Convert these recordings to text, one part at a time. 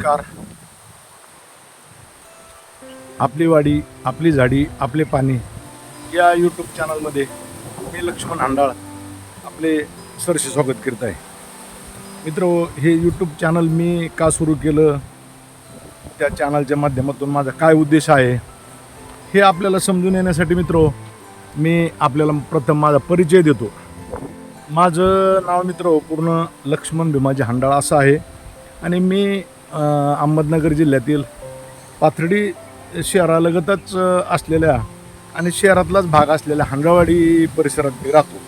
नमस्कार. आपली वाडी आपली झाडी आपले पाणी या यूट्यूब चॅनलमध्ये मी लक्ष्मण हांडाळ आपले सरसे स्वागत करत आहे. मित्र, हे यूट्यूब चॅनल मी का सुरू केलं, त्या चॅनलच्या माध्यमातून माझा काय उद्देश आहे हे आपल्याला समजून येण्यासाठी मित्र मी आपल्याला प्रथम माझा परिचय देतो. माझं नाव मित्र पूर्ण लक्ष्मण भीमाजी हांडाळ असं आहे आणि मी अहमदनगर जिल्ह्यातील पाथर्डी शहरालगतच असलेल्या आणि शहरातलाच भाग असलेल्या हांडाळवाडी परिसरात राहतो.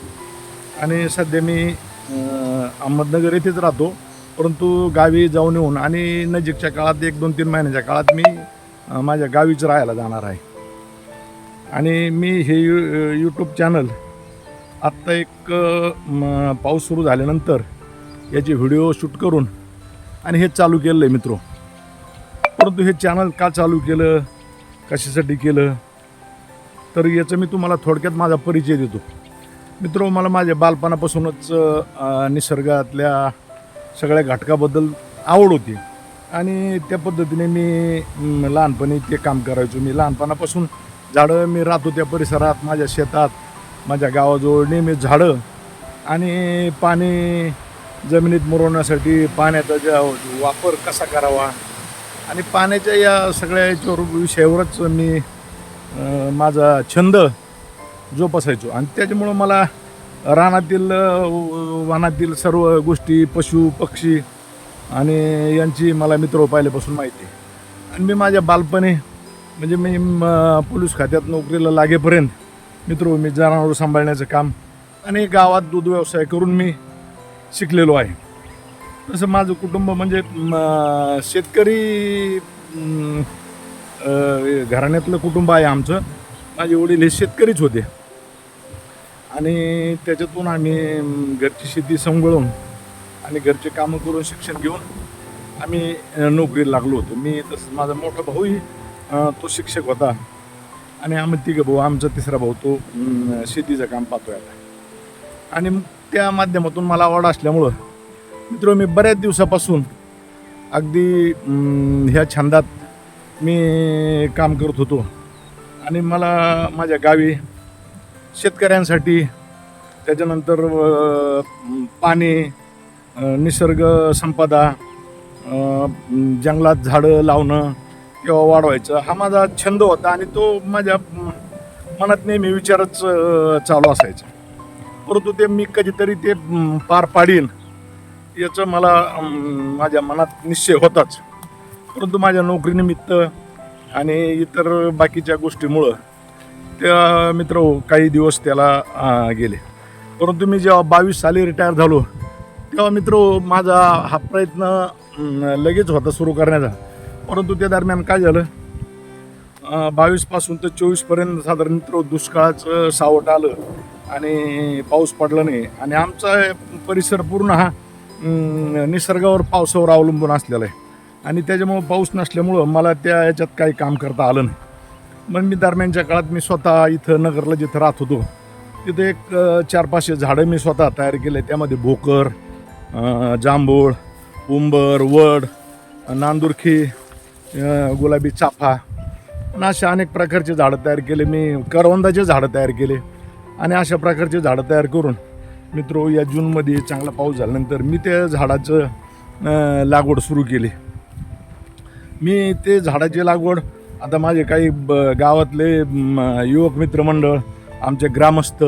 आणि सध्या मी अहमदनगर येथेच राहतो, परंतु गावी जाऊन येऊन आणि नजीकच्या काळात 1-2-3 महिन्याच्या काळात मी माझ्या गावीच राहायला जाणार आहे. आणि मी हे यूट्यूब चॅनल आत्ता एक पाऊस सुरू झाल्यानंतर याचे व्हिडिओ शूट करून आणि हे चालू केलं आहे मित्र. परंतु हे चॅनल का चालू केलं, कशासाठी केलं, तर याचं मी तुम्हाला थोडक्यात माझा परिचय देतो. मित्र, मला माझ्या बालपणापासूनच निसर्गातल्या सगळ्या घटकाबद्दल आवड होती आणि त्या पद्धतीने मी लहानपणी ते काम करायचो. मी लहानपणापासून झाडं, मी राहतो त्या परिसरात, माझ्या शेतात, माझ्या गावाजवळ नेहमी झाडं आणि पाणी जमिनीत मुरवण्यासाठी पाण्याचा ज्या वापर कसा करावा आणि पाण्याच्या या सगळ्या याच्यावर विषयावरच मी माझा छंद जोपासायचो. आणि त्याच्यामुळं मला रानातील वनातील सर्व गोष्टी, पशु पक्षी आणि यांची मला मित्र पहिल्यापासून माहिती आहे. आणि मी माझ्या बालपणी म्हणजे मी पोलीस खात्यात नोकरीला लागेपर्यंत मित्र मी जनावर सांभाळण्याचं काम आणि गावात दूध व्यवसाय करून मी शिकलेलो आहे. तसं माझं कुटुंब म्हणजे शेतकरी घराण्यातलं कुटुंब आहे आमचं. माझे वडील हे शेतकरीच होते आणि त्याच्यातून आम्ही घरची शेती सांभाळून आणि घरचे कामं करून शिक्षण घेऊन आम्ही नोकरीला लागलो होतो. मी तसंच माझा मोठा भाऊही तो शिक्षक होता आणि आम्ही तिघं भाऊ, आमचा तिसरा भाऊ तो शेतीचं काम पाहतोय आता. आणि त्या माध्यमातून मला आवड असल्यामुळं मित्र मी बऱ्याच दिवसापासून अगदी ह्या छंदात मी काम करत होतो. आणि मला माझ्या गावी शेतकऱ्यांसाठी, त्याच्यानंतर पाणी, निसर्ग संपदा, जंगलात झाडं लावणं किंवा वाढवायचं हा माझा छंद होता आणि तो माझ्या मनात नेहमी विचारच चालू असायचा. परंतु ते मी कधीतरी ते पार पाडीन याचं मला माझ्या मनात निश्चय होताच. परंतु माझ्या नोकरीनिमित्त आणि इतर बाकीच्या गोष्टीमुळं त्या मित्र काही दिवस त्याला गेले. परंतु मी जेव्हा 22 साली रिटायर झालो तेव्हा मित्र माझा हा प्रयत्न लगेच होता सुरू करण्याचा. परंतु त्या दरम्यान काय झालं, 22 ते 24पर्यंत साधारण मित्र दुष्काळाचं सावट आलं आणि पाऊस पडला नाही. आणि आमचा परिसर पूर्ण हा निसर्गावर, पावसावर अवलंबून असलेला आहे आणि त्याच्यामुळं पाऊस नसल्यामुळं मला त्या याच्यात काही काम करता आलं नाही. मग मी दरम्यानच्या काळात मी स्वतः इथं नगरला जिथं राहत होतो तिथे एक 400-500 झाडं मी स्वतः तयार केले. त्यामध्ये भोकर, जांभूळ, उंबर, वड, नांदुरखी, गुलाबी चाफा आणि अशा अनेक प्रकारचे झाडं तयार केले. मी करवंदाचे झाडं तयार केले आणि अशा प्रकारचे झाडं तयार करून मित्र या जूनमध्ये चांगला पाऊस झाल्यानंतर मी त्या झाडाचं लागवड सुरू केली. मी ते झाडाची लागवड आता माझे काही गावातले युवक मित्रमंडळ, आमचे ग्रामस्थ,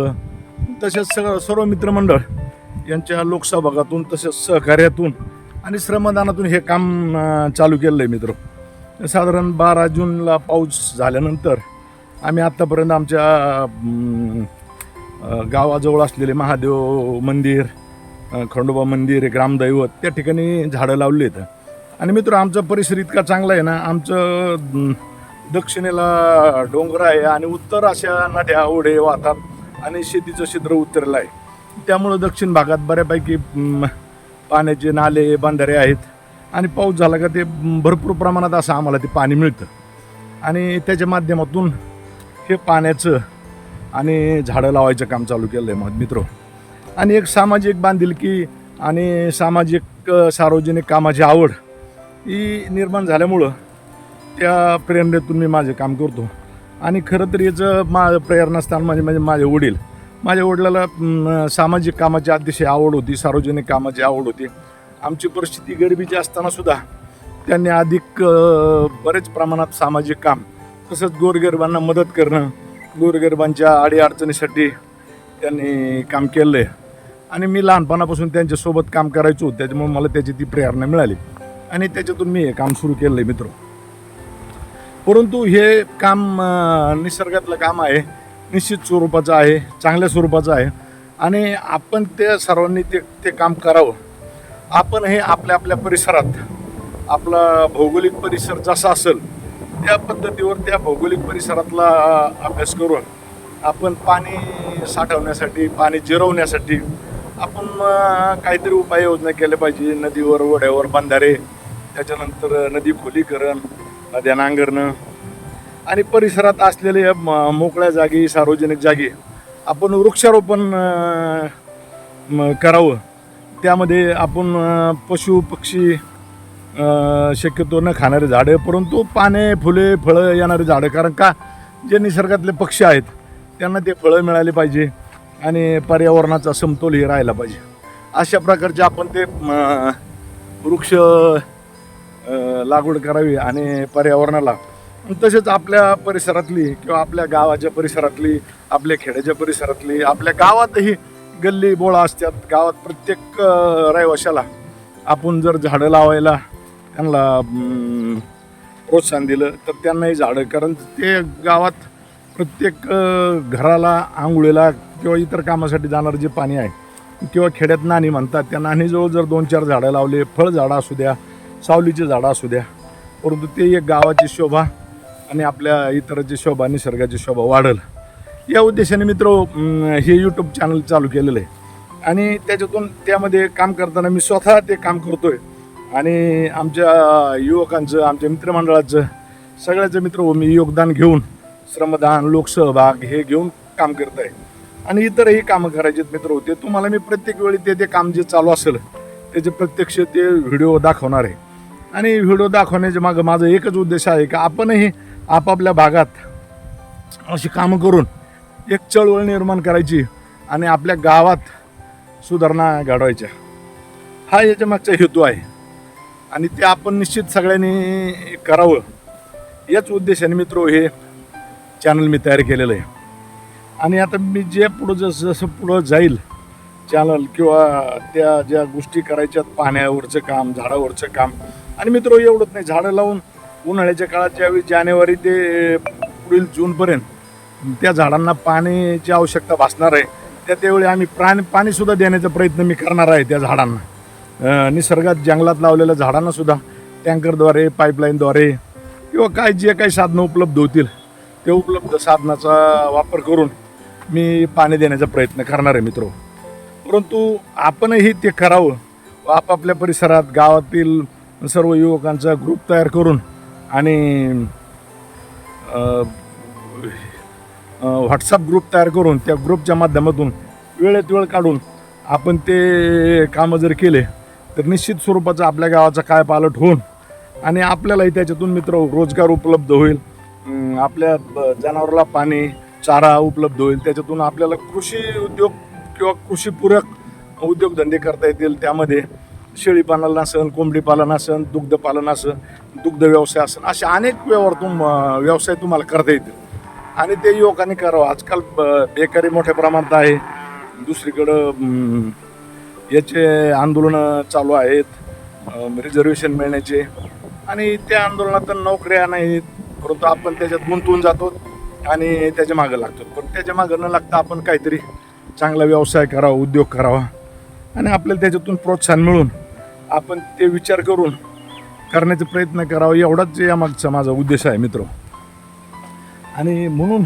तसेच सर्व मित्रमंडळ यांच्या लोकसहभागातून तसेच सहकार्यातून आणि श्रमदानातून हे काम चालू केलं आहे मित्र. साधारण 12 जूनला पाऊस झाल्यानंतर आम्ही आत्तापर्यंत आमच्या गावाजवळ असलेले महादेव मंदिर, खंडोबा मंदिर, ग्रामदैवत त्या ठिकाणी झाडं लावली आहेत. आणि मित्र आमचा परिसर इतका चांगला आहे ना, आमचं दक्षिणेला डोंगर आहे आणि उत्तर अशा नद्या ओढे वाहतात आणि शेतीचं क्षेत्र उत्तरेला आहे. त्यामुळं दक्षिण भागात बऱ्यापैकी पाण्याचे नाले, बंधारे आहेत आणि पाऊस झाला का ते भरपूर प्रमाणात असं आम्हाला ते पाणी मिळतं. आणि त्याच्या माध्यमातून हे पाण्याचं आणि झाडं लावायचं काम चालू केलं आहे मित्र. आणि एक सामाजिक बांधिलकी आणि सामाजिक सार्वजनिक कामाची आवड ही निर्माण झाल्यामुळं त्या प्रेरणेतून मी माझे काम करतो. आणि खरं तर याचं माझं प्रेरणास्थान म्हणजे माझे वडील. माझ्या वडिलाला सामाजिक कामाची अतिशय आवड होती, सार्वजनिक कामाची आवड होती. आमची परिस्थिती गरिबीची असतानासुद्धा त्यांनी अधिक बरेच प्रमाणात सामाजिक काम, तसंच गोरगरिबांना मदत करणं, गोरगरिबांच्या अडीअडचणीसाठी त्यांनी काम केलं आहे. आणि मी लहानपणापासून त्यांच्यासोबत काम करायचो, त्याच्यामुळे मला त्याची ती प्रेरणा मिळाली आणि त्याच्यातून मी हे काम सुरू केलं आहे मित्र. परंतु हे काम निसर्गातलं काम आहे, निश्चित स्वरूपाचं आहे, चांगल्या स्वरूपाचं आहे आणि आपण ते सर्वांनी ते काम करावं. आपण हे आपल्या आपल्या परिसरात, आपला भौगोलिक परिसर जसा असेल त्या पद्धतीवर त्या भौगोलिक परिसरातला अभ्यास करून आपण पाणी साठवण्यासाठी, पाणी जिरवण्यासाठी आपण काहीतरी उपाययोजना केल्या पाहिजे. नदीवर, ओढ्यावर बंधारे, त्याच्यानंतर नदी खोलीकरण, नद्या नांगरणं आणि परिसरात असलेले मोकळ्या जागी, सार्वजनिक जागी आपण वृक्षारोपण करावं. त्यामध्ये आपण पशु पक्षी, शक्यतो न खाणारे झाडं, परंतु पाने, फुले, फळं येणारे झाडं, कारण का जे निसर्गातले पक्षी आहेत त्यांना ते फळं मिळाले पाहिजे आणि पर्यावरणाचा समतोल हे राहायला पाहिजे. अशा प्रकारचे आपण ते वृक्ष लागवड करावी आणि पर्यावरणाला, तसेच आपल्या परिसरातली किंवा आपल्या गावाच्या परिसरातली, आपल्या खेड्याच्या परिसरातली, आपल्या गावातही गल्ली बोळा असतात. गावात प्रत्येक रहिवाशाला आपण जर झाडं लावायला त्यांना प्रोत्साहन दिलं तर त्यांनाही झाडं, कारण ते गावात प्रत्येक घराला, आंघोळीला किंवा इतर कामासाठी जाणारं जे पाणी आहे, किंवा खेड्यात नाणी म्हणतात, त्या नाणीजवळ जर 2-4 झाडं लावले, फळझाडं असू द्या, सावलीची झाडं असू द्या, परंतु ते एक गावाची शोभा आणि आपल्या इतराची शोभा, निसर्गाची शोभा वाढेल. या उद्देशाने मित्र हे यूट्यूब चॅनल चालू केलेलं आहे आणि त्यामध्ये काम करताना मी स्वतः ते काम करतोय आणि आमच्या युवकांचं, आमच्या मित्रमंडळाचं, सगळ्याचं मित्र मी योगदान घेऊन, श्रमदान, लोकसहभाग हे घेऊन काम करत आहे आणि इतरही कामं करायचे मित्र होते. तुम्हाला मी प्रत्येक वेळी ते काम जे चालू असेल त्याचे प्रत्यक्ष ते व्हिडिओ दाखवणार आहे. आणि व्हिडिओ दाखवण्याच्या मागं माझा एकच उद्देश आहे की आपणही आपापल्या भागात अशी कामं करून एक चळवळ निर्माण करायची आणि आपल्या गावात सुधारणा घडवायच्या, हा याच्या मागचा हेतू आहे आणि ते आपण निश्चित सगळ्यांनी करावं. याच उद्देशाने मित्र हे चॅनल मी तयार केलेलं आहे. आणि आता मी जे पुढं जसं पुढं जाईल चॅनल किंवा त्या ज्या गोष्टी करायच्यात, पाण्यावरचं काम, झाडावरचं काम, आणि मित्र एवढंच नाही, झाडं लावून उन्हाळ्याच्या काळात ज्यावेळी जानेवारी ते पुढील जूनपर्यंत त्या झाडांना पाण्याची आवश्यकता भासणार आहे, त्यावेळी आम्ही पाणीसुद्धा देण्याचा प्रयत्न मी करणार आहे. त्या झाडांना, निसर्गात जंगलात लावलेल्या झाडांनासुद्धा टँकरद्वारे, पाईपलाईनद्वारे किंवा काय जे काही साधनं उपलब्ध होतील ते उपलब्ध साधनाचा वापर करून मी पाणी देण्याचा प्रयत्न करणार आहे मित्र. परंतु आपणही ते करावं. आपापल्या परिसरात, गावातील सर्व युवकांचा ग्रुप तयार करून आणि व्हॉट्सअप ग्रुप तयार करून त्या ग्रुपच्या माध्यमातून वेळेत वेळ काढून आपण ते कामं जर केले तर निश्चित स्वरूपाचा आपल्या गावाचा कायापालट होऊन आणि आपल्यालाही त्याच्यातून मित्र रोजगार उपलब्ध होईल, आपल्या जनावराला पाणी, चारा उपलब्ध होईल, त्याच्यातून आपल्याला कृषी उद्योग किंवा कृषीपूरक उद्योगधंदे करता येतील. त्यामध्ये शेळीपालन असेल, कोंबडीपालन असेल, दुग्धपालन असेल, दुग्ध व्यवसाय असेल, असे अनेक व्यवसाय तुम्हाला करता येतील आणि ते युवकांनी करावं. आजकाल बेकारी मोठ्या प्रमाणात आहे. दुसरीकडं याचे आंदोलनं चालू आहेत, रिझर्वेशन मिळण्याचे, आणि त्या आंदोलनात नोकऱ्या नाहीत, परंतु आपण त्याच्यात गुंतवून जातो आणि त्याच्या मागं लागतो. पण त्याच्या मागं न लागता आपण काहीतरी चांगला व्यवसाय करावा, उद्योग करावा आणि आपल्याला त्याच्यातून प्रोत्साहन मिळून आपण ते विचार करून करण्याचा प्रयत्न करावा, एवढाच यामागचा माझा उद्देश आहे मित्र. आणि म्हणून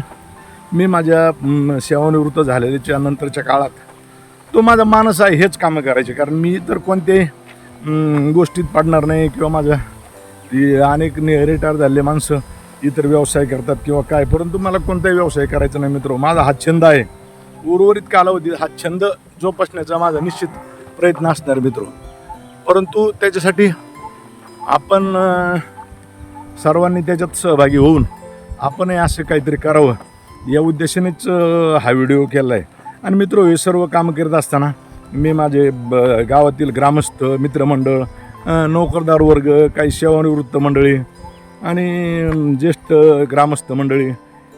मी माझ्या सेवानिवृत्त झालेल्या नंतरच्या काळात तो माझा मानस आहे हेच कामं करायचे, कारण मी तर कोणत्याही गोष्टीत पडणार नाही किंवा माझ्या अनेक रिटायर झालेले माणसं इतर व्यवसाय करतात किंवा काय, परंतु मला कोणताही व्यवसाय करायचा नाही मित्र. माझा हा छंद आहे. उर्वरित कालावधी हा छंद जोपासण्याचा माझा निश्चित प्रयत्न असणार मित्र. परंतु त्याच्यासाठी आपण सर्वांनी त्याच्यात सहभागी होऊन आपणही असं काहीतरी करावं या उद्देशानेच हा व्हिडिओ केला आहे. आणि मित्र, हे सर्व कामं करत असताना मी माझे गावातील ग्रामस्थ मित्रमंडळ, नोकरदार वर्ग, काही सेवानिवृत्त मंडळी आणि ज्येष्ठ ग्रामस्थ मंडळी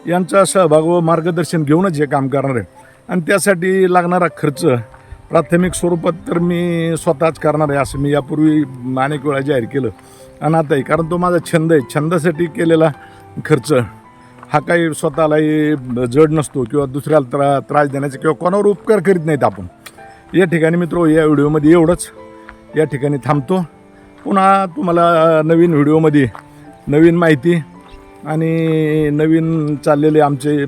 यांचा सहभाग व मार्गदर्शन घेऊनच हे काम करणार आहे. आणि त्यासाठी लागणारा खर्च प्राथमिक स्वरूपात तर मी स्वतःच करणार आहे, असं मी यापूर्वी अनेक वेळा जाहीर केलं. आणि आताही, कारण तो माझा छंद आहे, छंदासाठी केलेला खर्च हा काही स्वतःलाही जड नसतो किंवा दुसऱ्याला त्रास देण्याचा किंवा कोणावर उपकार करीत नाहीत आपण. या ठिकाणी मित्र, या व्हिडिओमध्ये एवढंच. या ठिकाणी थांबतो. पुन्हा तुम्हाला नवीन व्हिडिओमध्ये नवीन माहिती आणि नवीन चाललेले आमचे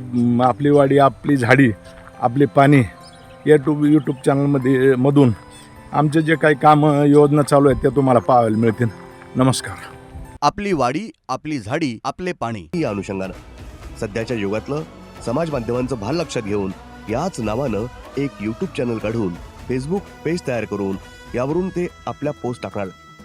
आपली वाडी आपली झाडी आपले पाणी या यूट्यूब चॅनलमध्ये मधून आमचे जे काही कामं योजना चालू आहेत त्या तुम्हाला पाहायला मिळतील. नमस्कार. आपली वाडी आपली झाडी आपले पाणी या अनुषंगानं सध्याच्या युगातलं समाज माध्यमांचं भान लक्षात घेऊन याच नावानं एक यूट्यूब चॅनल काढून फेसबुक पेज तयार करून यावरून ते आपल्या पोस्ट टाकणार.